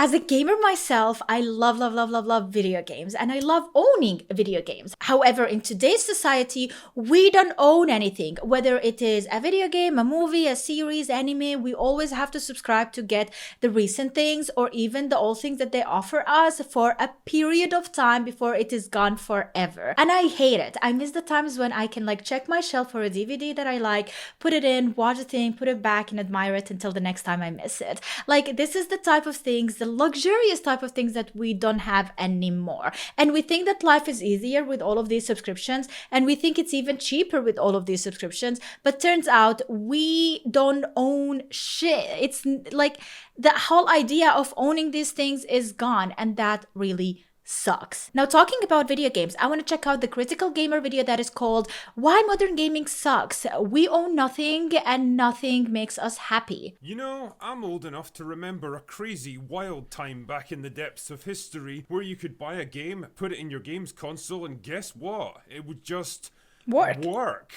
As a gamer myself, I love, love, love, love, love video games, and I love owning video games. However, in today's society, we don't own anything. Whether it is a video game, a movie, a series, anime, we always have to subscribe to get the recent things or even the old things that they offer us for a period of time before it is gone forever. And I hate it. I miss the times when I can like check my shelf for a DVD that I like, put it in, watch the thing, put it back and admire it until the next time I miss it. Like, this is the type of things, the luxurious type of things that we don't have anymore. And we think that life is easier with all of these subscriptions, and we think it's even cheaper with all of these subscriptions, but turns out we don't own shit. It's like the whole idea of owning these things is gone, and that really sucks. Now, talking about video games, I want to check out the Critical Gamer video that is called Why Modern Gaming Sucks. We own nothing and nothing makes us happy. You know, I'm old enough to remember a crazy, wild time back in the depths of history where you could buy a game, put it in your games console, and guess what? It would just Work. What?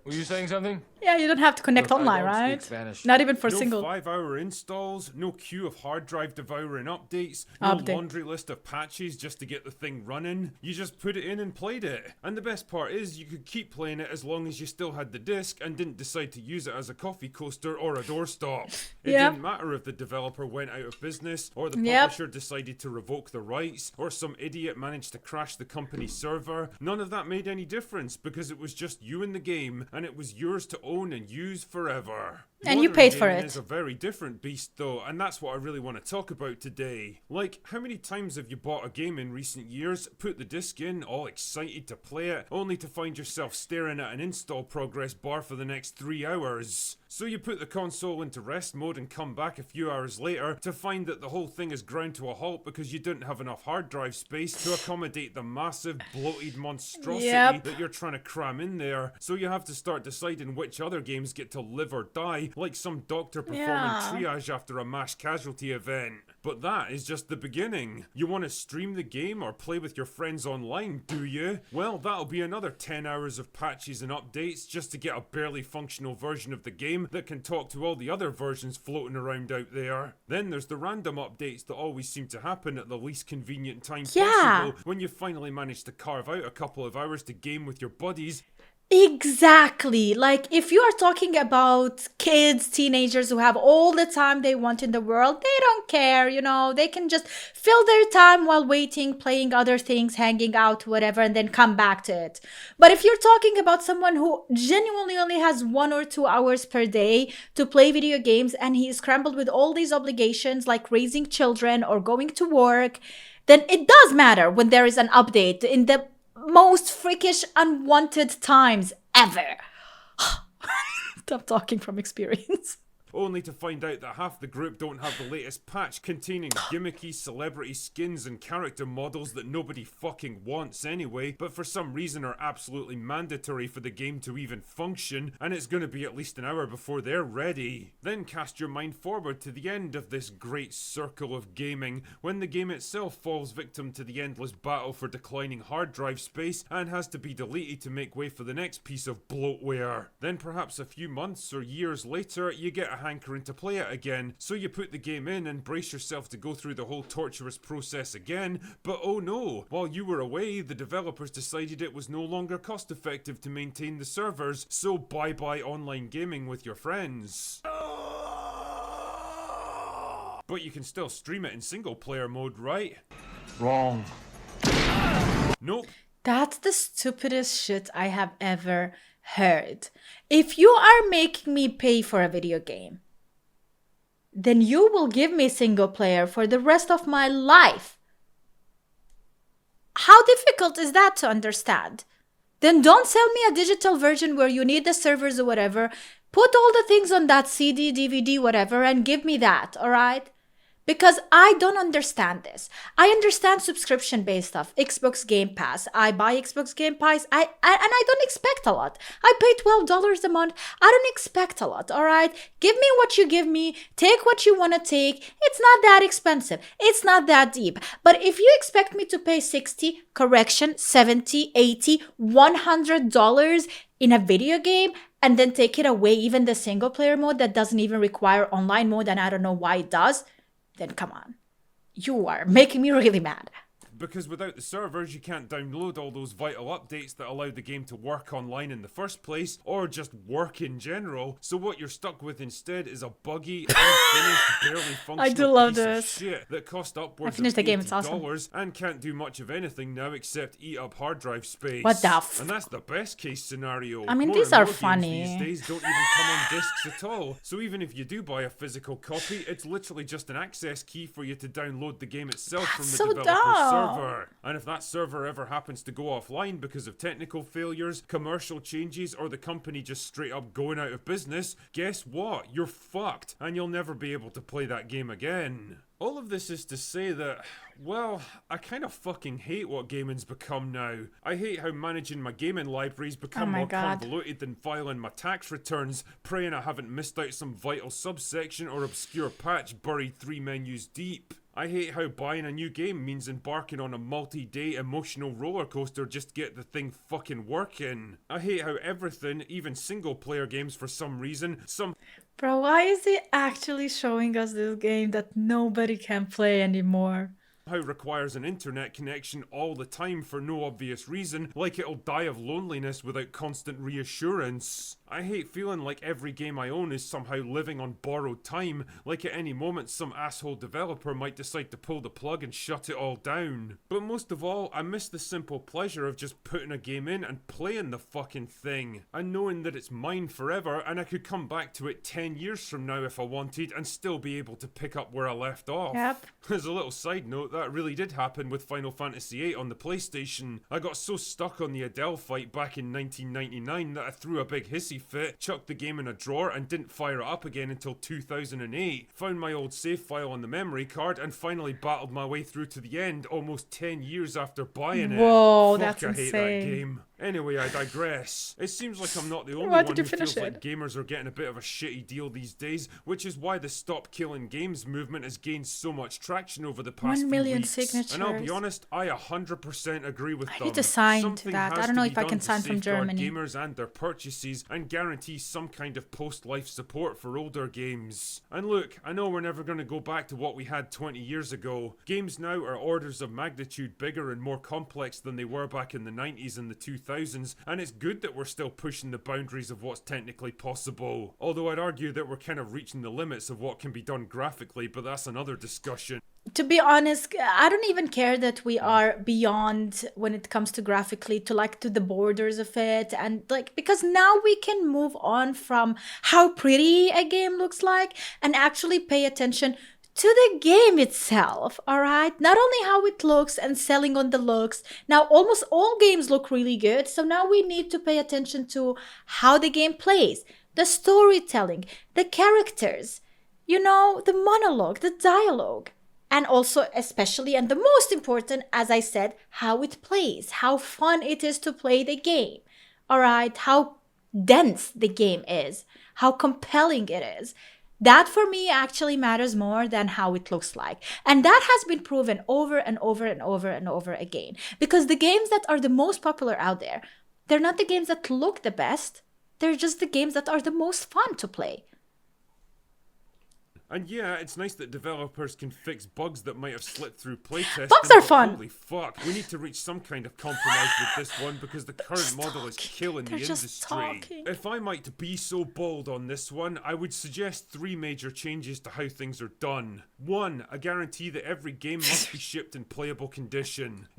Were you saying something? Yeah, you don't have to connect Look, I online, don't speak right? Spanish. Not even for no single. 5-hour installs, no queue of hard drive devouring updates, no laundry list of patches just to get the thing running. You just put it in and played it. And the best part is you could keep playing it as long as you still had the disc and didn't decide to use it as a coffee coaster or a doorstop. It didn't matter if the developer went out of business or the publisher decided to revoke the rights or some idiot managed to crash the company's server. None of that made any difference because it was just you in the game and it was yours to own and use forever. And you paid for it. It's a very different beast though, and that's what I really want to talk about today. Like, how many times have you bought a game in recent years, put the disc in, all excited to play it, only to find yourself staring at an install progress bar for the next 3 hours? So you put the console into rest mode and come back a few hours later to find that the whole thing is ground to a halt because you didn't have enough hard drive space to accommodate the massive bloated monstrosity that you're trying to cram in there. So you have to start deciding which other games get to live or die, like some doctor performing triage after a mass casualty event. But that is just the beginning. You want to stream the game or play with your friends online, do you? Well, that'll be another 10 hours of patches and updates just to get a barely functional version of the game that can talk to all the other versions floating around out there. Then there's the random updates that always seem to happen at the least convenient time possible when you finally manage to carve out a couple of hours to game with your buddies. Exactly. Like, if you are talking about kids, teenagers who have all the time they want in the world, they don't care, you know, they can just fill their time while waiting, playing other things, hanging out, whatever, and then come back to it. But if you're talking about someone who genuinely only has 1 or 2 hours per day to play video games and he is scrambled with all these obligations like raising children or going to work, then it does matter when there is an update in the most freakish unwanted times ever. I'm talking from experience. Only to find out that half the group don't have the latest patch containing gimmicky celebrity skins and character models that nobody fucking wants anyway, but for some reason are absolutely mandatory for the game to even function, and it's gonna be at least an hour before they're ready. Then cast your mind forward to the end of this great circle of gaming, when the game itself falls victim to the endless battle for declining hard drive space and has to be deleted to make way for the next piece of bloatware. Then perhaps a few months or years later, you get a hankering to play it again, so you put the game in and brace yourself to go through the whole torturous process again, but oh no, while you were away, the developers decided it was no longer cost effective to maintain the servers, so bye bye online gaming with your friends. But you can still stream it in single player mode, right? Wrong. Nope. That's the stupidest shit I have ever heard. If you are making me pay for a video game, then you will give me single player for the rest of my life. How difficult is that to understand? Then don't sell me a digital version where you need the servers or whatever. Put all the things on that CD, DVD, whatever, and give me that, all right? Because I don't understand this. I understand subscription-based stuff, Xbox Game Pass. I buy Xbox Game Pass, and I don't expect a lot. I pay $12 a month. I don't expect a lot, all right? Give me what you give me. Take what you want to take. It's not that expensive. It's not that deep. But if you expect me to pay $60, $70, $80, $100 in a video game, and then take it away, even the single-player mode that doesn't even require online mode, and I don't know why it does, then come on. You are making me really mad. Because without the servers, you can't download all those vital updates that allow the game to work online in the first place, or just work in general. So what you're stuck with instead is a buggy, unfinished, barely functional I do love piece this. of shit that cost upwards finished of the game, it's awesome. $80 and can't do much of anything now except eat up hard drive space. What the f- And that's the best case scenario. I mean, More these and are more games funny. These days don't even come on discs at all. So even if you do buy a physical copy, it's literally just an access key for you to download the game itself from the so developer's dumb. server. And if that server ever happens to go offline because of technical failures, commercial changes, or the company just straight up going out of business, guess what? You're fucked, and you'll never be able to play that game again. All of this is to say that, well, I kind of fucking hate what gaming's become now. I hate how managing my gaming libraries become my more God. convoluted than filing my tax returns, praying I haven't missed out some vital subsection or obscure patch buried 3 menus deep. I hate how buying a new game means embarking on a multi-day emotional roller coaster just to get the thing fucking working. I hate how everything, even single-player games for some reason, Bro, why is he actually showing us this game that nobody can play anymore? requires an internet connection all the time for no obvious reason, like it'll die of loneliness without constant reassurance. I hate feeling like every game I own is somehow living on borrowed time, like at any moment some asshole developer might decide to pull the plug and shut it all down. But most of all, I miss the simple pleasure of just putting a game in and playing the fucking thing, and knowing that it's mine forever and I could come back to it 10 years from now if I wanted and still be able to pick up where I left off. Yep. As a little side note, that really did happen with Final Fantasy VIII on the PlayStation. I got so stuck on the Adele fight back in 1999 that I threw a big hissy fit, chucked the game in a drawer and didn't fire it up again until 2008. Found my old save file on the memory card and finally battled my way through to the end almost 10 years after buying it. Whoa, Fuck, that's I hate that insane. game. Anyway, I digress. It seems like I'm not the only Why one did who you finish feels like it? gamers are getting a bit of a shitty deal these days, which is why the Stop Killing Games movement has gained so much traction over the past 1 million few weeks. And I'll be signatures. honest, I 100% agree with them. need to sign to Something that. I has don't know to if be I can done to sign from safeguard Germany. gamers and their purchases and guarantee some kind of post-life support for older games. And look, I know we're never going to go back to what we had 20 years ago. Games now are orders of magnitude bigger and more complex than they were back in the 90s and the 2000s, and it's good that we're still pushing the boundaries of what's technically possible. Although I'd argue that we're kind of reaching the limits of what can be done graphically, but that's another discussion. To be honest, I don't even care that we are beyond when it comes to graphically to the borders of it, and because now we can move on from how pretty a game looks like and actually pay attention to the game itself, all right? Not only how it looks and selling on the looks. Now, almost all games look really good, so now we need to pay attention to how the game plays, the storytelling, the characters, the monologue, the dialogue. And also, especially, and the most important, as I said, how it plays, how fun it is to play the game, all right? How dense the game is, how compelling it is. That for me actually matters more than how it looks like. And that has been proven over and over and over and over again. Because the games that are the most popular out there, they're not the games that look the best, they're just the games that are the most fun to play. And yeah, it's nice that developers can fix bugs that might have slipped through playtesting. Bugs are but fun. Holy fuck, we need to reach some kind of compromise with this one because the current model is killing the They're just industry. talking. If I might be so bold on this one, I would suggest 3 major changes to how things are done. 1, a guarantee that every game must be shipped in playable condition.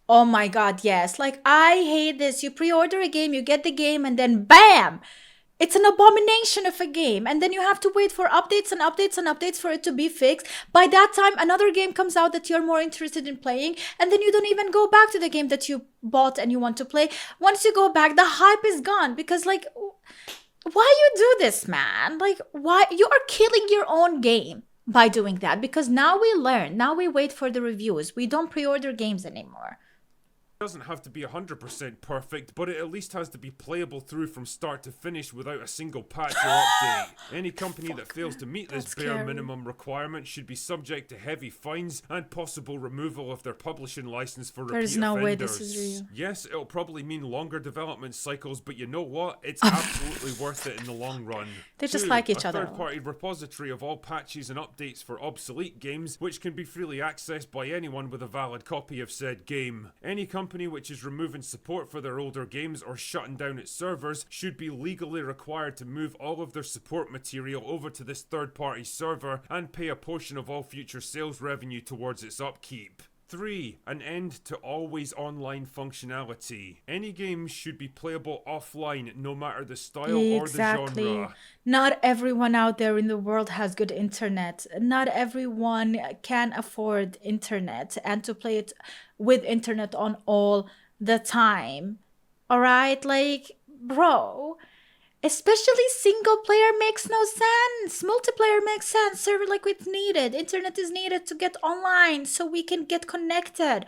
Oh my god, yes. I hate this. You pre-order a game, you get the game, and then BAM! It's an abomination of a game. And then you have to wait for updates and updates and updates for it to be fixed. By that time, another game comes out that you're more interested in playing. And then you don't even go back to the game that you bought and you want to play. Once you go back, the hype is gone. Because, why you do this, man? Why? You are killing your own game by doing that. Because now we learn. Now we wait for the reviews. We don't pre-order games anymore. doesn't have to be 100% perfect, but it at least has to be playable through from start to finish without a single patch or update. Any company that fails to meet this That's bare scary. minimum requirement should be subject to heavy fines and possible removal of their publishing license for repeat There's no way offenders. this is real. Yes, it'll probably mean longer development cycles, but you know what? It's absolutely worth it in the long run. They just 2, like each a other. third-party repository of all patches and updates for obsolete games, which can be freely accessed by anyone with a valid copy of said game. Any company which is removing support for their older games or shutting down its servers should be legally required to move all of their support material over to this third-party server and pay a portion of all future sales revenue towards its upkeep. 3. An end to always online functionality. Any game should be playable offline no matter the style or the genre. Not everyone out there in the world has good internet. Not everyone can afford internet and to play it with internet on all the time. All right? Like, bro, especially single player makes no sense. Multiplayer makes sense. Server like it's needed. Internet is needed to get online so we can get connected.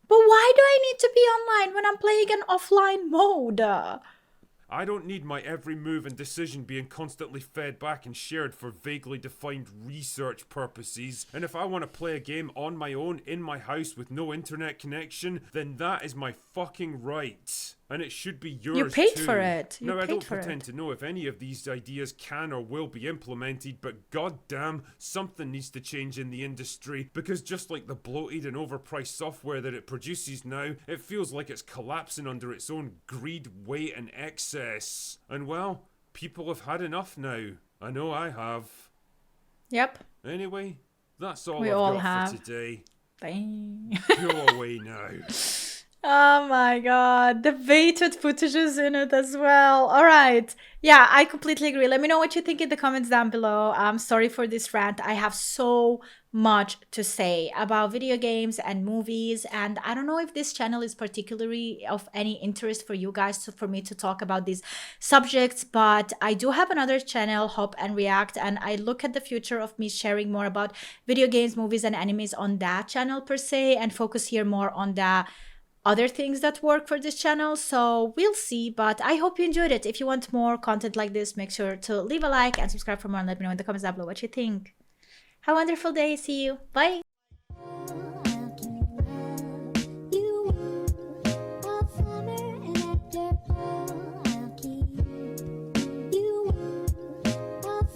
But why do I need to be online when I'm playing an offline mode? I don't need my every move and decision being constantly fed back and shared for vaguely defined research purposes. And if I want to play a game on my own in my house with no internet connection, then that is my fucking right. And it should be yours too. You paid for it. Now, I don't pretend to know if any of these ideas can or will be implemented, but goddamn, something needs to change in the industry, because just like the bloated and overpriced software that it produces now, it feels like it's collapsing under its own greed, weight, and excess. And well, people have had enough now. I know I have. Yep. Anyway, that's all We I've all got have. for today. Bang. Go away now. Oh my god, the baited footage is in it as well. All right. Yeah, I completely agree. Let me know what you think in the comments down below. I'm sorry for this rant. I have so much to say about video games and movies, and I don't know if this channel is particularly of any interest for you guys for me to talk about these subjects, but I do have another channel, Hop and React, and I look at the future of me sharing more about video games, movies, and animes on that channel per se, and focus here more on the other things that work for this channel. So we'll see, but I hope you enjoyed it. If you want more content like this, make sure to leave a like and subscribe for more, and let me know in the comments down below what you think. Have a wonderful day. See you. Bye.